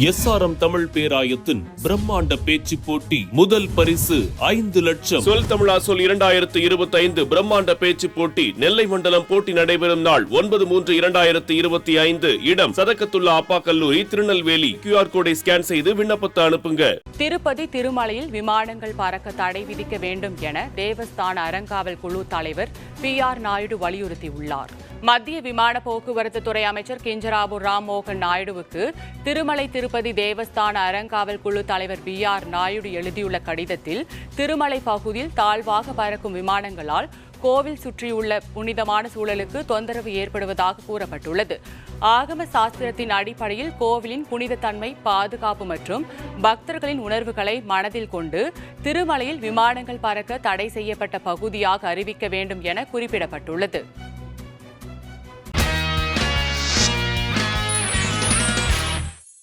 SRM Tamil பேராயத்தின் பிரம்மாண்ட பேச்சு போட்டி முதல் பரிசு 5 லட்சம். சொல் தமிழா சொல் 2025 பிரம்மாண்ட பேச்சு போட்டி நெல்லை மண்டலம் போட்டி நடைபெறும் நாள் 9/3/2025. இடம் சதகத்துல்லா அப்பா கல்லூரி, திருநெல்வேலி. QR கோடை ஸ்கேன் செய்து விண்ணப்பத்தை அனுப்புங்க. திருப்பதி திருமலையில் விமானங்கள் பறக்க தடை விதிக்க வேண்டும் என தேவஸ்தான அறங்காவல் குழு தலைவர் PR நாயுடு வலியுறுத்தியுள்ளார். மத்திய விமான போக்குவரத்து துறை அமைச்சர் கிஞ்சராபு ராம் மோகன் நாயுடுவுக்கு திருமலை திருப்பதி தேவஸ்தான அறங்காவல் குழு தலைவர் PR நாயுடு எழுதியுள்ள கடிதத்தில் திருமலை பகுதியில் தாழ்வாக பறக்கும் விமானங்களால் கோவில் சுற்றியுள்ள புனிதமான சூழலுக்கு தொந்தரவு ஏற்படுவதாக கூறப்பட்டுள்ளது. ஆகம சாஸ்திரத்தின் அடிப்படையில் கோவிலின் புனிதத்தன்மை, பாதுகாப்பு மற்றும் பக்தர்களின் உணர்வுகளை மனதில் கொண்டு திருமலையில் விமானங்கள் பறக்க தடை செய்யப்பட்ட பகுதியாக அறிவிக்க வேண்டும் என குறிப்பிடப்பட்டுள்ளது.